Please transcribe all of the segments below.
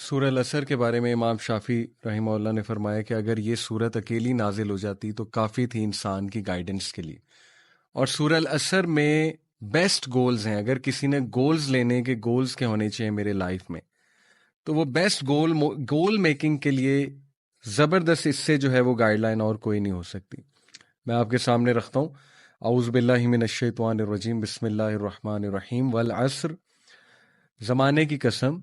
سورہ العصر کے بارے میں امام شافعی رحمہ اللہ نے فرمایا کہ اگر یہ سورت اکیلی نازل ہو جاتی تو کافی تھی انسان کی گائیڈنس کے لیے. اور سورہ العصر میں بیسٹ گولز ہیں. اگر کسی نے گولز لینے کے گولز کے ہونے چاہیے میرے لائف میں، تو وہ بیسٹ گول میکنگ کے لیے زبردست اس سے جو ہے وہ گائیڈ لائن اور کوئی نہیں ہو سکتی. میں آپ کے سامنے رکھتا ہوں. اعوذ باللہ من الشیطان الرجیم، بسم اللہ الرحمن الرحیم. والعصر، زمانے کی قسم،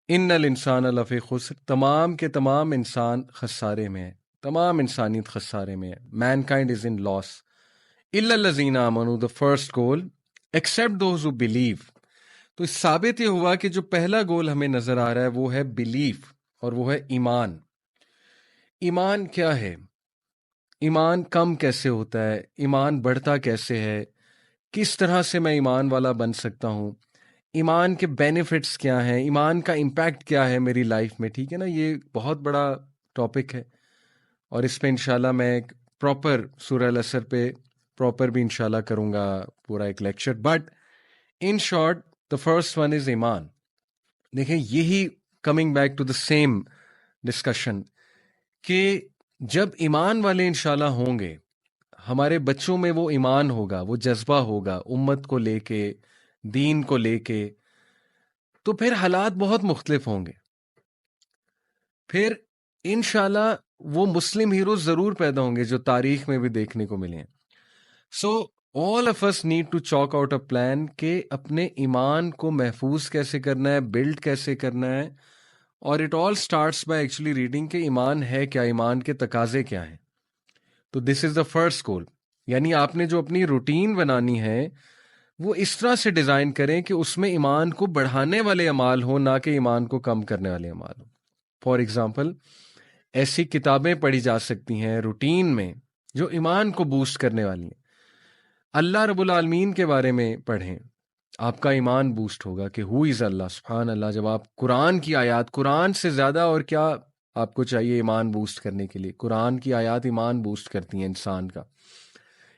ان الانسان لفی خسر، تمام کے تمام انسان خسارے میں ہے، تمام انسانیت خسارے میں ہے. مین کائنڈ از ان لاس الا الذین آمنوا، the first goal except those who believe. تو اس ثابت یہ ہوا کہ جو پہلا گول ہمیں نظر آ رہا ہے وہ ہے بلیف، اور وہ ہے ایمان. ایمان کیا ہے؟ ایمان کم کیسے ہوتا ہے؟ ایمان بڑھتا کیسے ہے؟ کس طرح سے میں ایمان والا بن سکتا ہوں؟ ایمان کے بینیفٹس کیا ہیں؟ ایمان کا امپیکٹ کیا ہے میری لائف میں؟ ٹھیک ہے نا، یہ بہت بڑا ٹاپک ہے، اور اس پہ انشاءاللہ میں ایک پراپر سورہ العصر پہ پراپر بھی انشاءاللہ کروں گا پورا ایک lecture. But in short the first one is ایمان. دیکھیں، یہی coming back to the same discussion کہ جب ایمان والے انشاءاللہ ہوں گے، ہمارے بچوں میں وہ ایمان ہوگا، وہ جذبہ ہوگا امت کو لے کے، دین کو لے کے، تو پھر حالات بہت مختلف ہوں گے. پھر انشاءاللہ وہ مسلم ہیروز ضرور پیدا ہوں گے جو تاریخ میں بھی دیکھنے کو ملے ہیں. سو all of us need to chalk out a plan کہ اپنے ایمان کو محفوظ کیسے کرنا ہے، بلڈ کیسے کرنا ہے. اور it all starts by actually reading کہ ایمان ہے کیا، ایمان کے تقاضے کیا ہیں. تو this is the first goal. یعنی آپ نے جو اپنی روٹین بنانی ہے وہ اس طرح سے ڈیزائن کریں کہ اس میں ایمان کو بڑھانے والے اعمال ہوں، نہ کہ ایمان کو کم کرنے والے اعمال ہوں. فار ایگزامپل، ایسی کتابیں پڑھی جا سکتی ہیں روٹین میں جو ایمان کو بوسٹ کرنے والی ہیں. اللہ رب العالمین کے بارے میں پڑھیں، آپ کا ایمان بوسٹ ہوگا کہ ہو از اللہ، سبحان اللہ. جب آپ قرآن کی آیات، قرآن سے زیادہ اور کیا آپ کو چاہیے ایمان بوسٹ کرنے کے لیے؟ قرآن کی آیات ایمان بوسٹ کرتی ہیں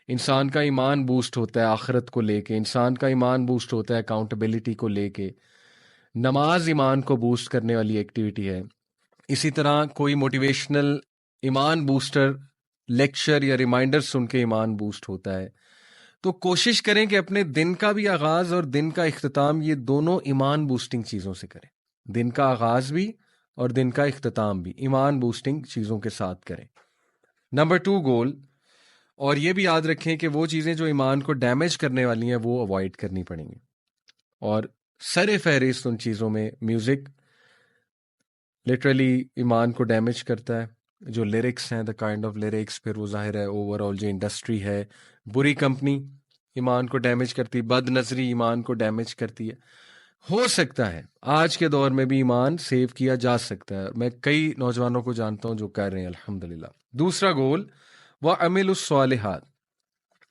انسان کا ایمان بوسٹ ہوتا ہے آخرت کو لے کے، انسان کا ایمان بوسٹ ہوتا ہے اکاؤنٹیبلٹی کو لے کے. نماز ایمان کو بوسٹ کرنے والی ایکٹیویٹی ہے. اسی طرح کوئی موٹیویشنل ایمان بوسٹر لیکچر یا ریمائنڈر سن کے ایمان بوسٹ ہوتا ہے. تو کوشش کریں کہ اپنے دن کا بھی آغاز اور دن کا اختتام یہ دونوں ایمان بوسٹنگ چیزوں سے کریں. دن کا آغاز بھی اور دن کا اختتام بھی ایمان بوسٹنگ چیزوں کے ساتھ کریں. نمبر 2 گول، اور یہ بھی یاد رکھیں کہ وہ چیزیں جو ایمان کو ڈیمیج کرنے والی ہیں وہ اوائڈ کرنی پڑیں گی. اور سر فہرست ان چیزوں میں میوزک لٹرلی ایمان کو ڈیمیج کرتا ہے. جو لیرکس ہیں، دا کائنڈ آف لیرکس، پھر وہ ظاہر ہے اوور آل جو انڈسٹری ہے. بری کمپنی ایمان کو ڈیمیج کرتی، بد نظری ایمان کو ڈیمیج کرتی ہے. ہو سکتا ہے آج کے دور میں بھی ایمان سیو کیا جا سکتا ہے. میں کئی نوجوانوں کو جانتا ہوں جو کر رہے ہیں الحمدللہ. دوسرا گول، وَعَمِلُوا الصَّالِحَاتِ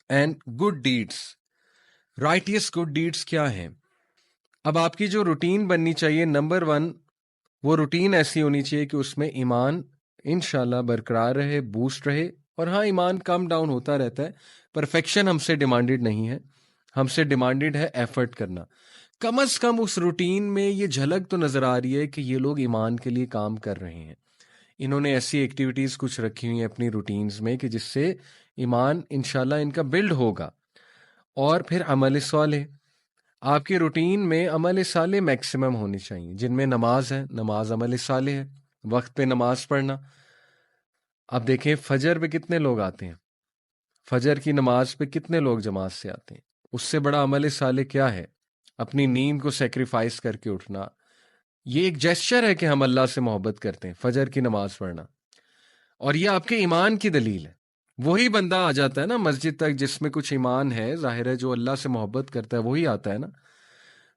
and good deeds. Righteous good deeds کیا ہیں؟ اب آپ کی جو روٹین بننی چاہیے، نمبر 1، وہ روٹین ایسی ہونی چاہیے کہ اس میں ایمان انشاءاللہ برقرار رہے، بوسٹ رہے. اور ہاں، ایمان کم ڈاؤن ہوتا رہتا ہے، پرفیکشن ہم سے ڈیمانڈڈ نہیں ہے، ہم سے ڈیمانڈڈ ہے ایفرٹ کرنا. کم از کم اس روٹین میں یہ جھلک تو نظر آ رہی ہے کہ یہ لوگ ایمان کے لیے کام کر رہے ہیں. انہوں نے ایسی ایکٹیویٹیز کچھ رکھی ہوئی ہیں اپنی روٹینز میں کہ جس سے ایمان انشاءاللہ ان کا بلڈ ہوگا. اور پھر عمل صالح، آپ کی روٹین میں عمل صالح میکسیمم ہونی چاہیے، جن میں نماز ہے، نماز عمل صالح ہے، وقت پہ نماز پڑھنا. اب دیکھیں فجر پہ کتنے لوگ آتے ہیں، فجر کی نماز پہ کتنے لوگ جماعت سے آتے ہیں. اس سے بڑا عمل صالح کیا ہے؟ اپنی نیند کو سیکریفائس کر کے اٹھنا. یہ ایک جیسچر ہے کہ ہم اللہ سے محبت کرتے ہیں، فجر کی نماز پڑھنا. اور یہ آپ کے ایمان کی دلیل ہے. وہی بندہ آ جاتا ہے نا مسجد تک جس میں کچھ ایمان ہے، ظاہر ہے جو اللہ سے محبت کرتا ہے وہی آتا ہے نا.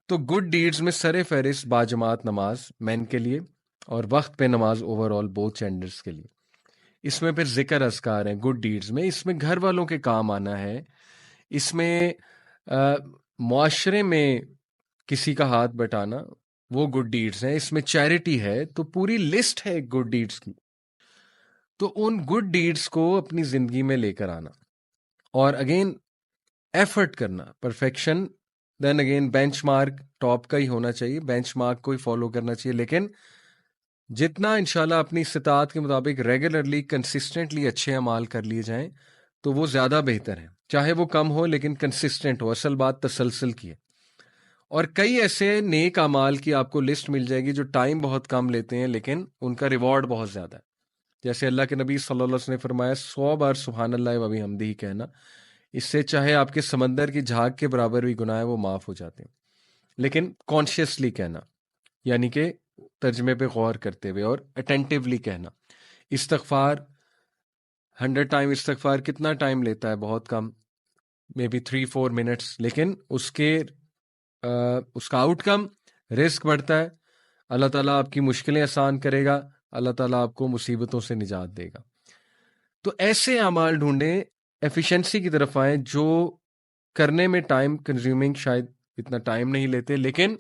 تو گڈ ڈیڈز میں سر فہرست باجماعت نماز مین کے لیے، اور وقت پہ نماز اوور آل بوتھ جینڈرز کے لیے. اس میں پھر ذکر اذکار ہیں گڈ ڈیڈز میں. اس میں گھر والوں کے کام آنا ہے، اس میں معاشرے میں کسی کا ہاتھ بٹانا، وہ گڈ ڈیڈز ہیں. اس میں چیریٹی ہے، تو پوری لسٹ ہے گڈ ڈیڈز کی. تو ان گڈ ڈیڈز کو اپنی زندگی میں لے کر آنا، اور اگین ایفرٹ کرنا. Perfection then again benchmark top کا ہی ہونا چاہیے، بینچ مارک کو ہی فالو کرنا چاہیے، لیکن جتنا انشاءاللہ اپنی استطاعت کے مطابق ریگولرلی کنسسٹنٹلی اچھے اعمال کر لیے جائیں تو وہ زیادہ بہتر ہے، چاہے وہ کم ہو لیکن کنسسٹنٹ ہو. اصل بات تسلسل کی ہے. اور کئی ایسے نیک اعمال کی آپ کو لسٹ مل جائے گی جو ٹائم بہت کم لیتے ہیں لیکن ان کا ریوارڈ بہت زیادہ ہے. جیسے اللہ کے نبی صلی اللہ علیہ وسلم نے فرمایا 100 بار سبحان اللہ و بحمدہ کہنا، اس سے چاہے آپ کے سمندر کی جھاگ کے برابر بھی گناہ وہ معاف ہو جاتے ہیں. لیکن کانشیسلی کہنا، یعنی کہ ترجمے پہ غور کرتے ہوئے اور اٹینٹیولی کہنا. استغفار 100 ٹائم استغفار کتنا ٹائم لیتا ہے؟ بہت کم، مے بی 3-4 منٹس، لیکن اس کا آؤٹ کم رزق بڑھتا ہے. اللہ تعالیٰ آپ کی مشکلیں آسان کرے گا، اللہ تعالیٰ آپ کو مصیبتوں سے نجات دے گا. تو ایسے اعمال ڈھونڈیں، ایفیشنسی کی طرف آئیں جو کرنے میں ٹائم کنزیومنگ شاید اتنا ٹائم نہیں لیتے لیکن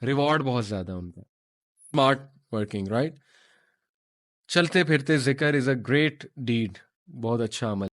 ریوارڈ بہت زیادہ ان کا. Smart working, right? چلتے پھرتے ذکر از اے گریٹ ڈیڈ، بہت اچھا عمل.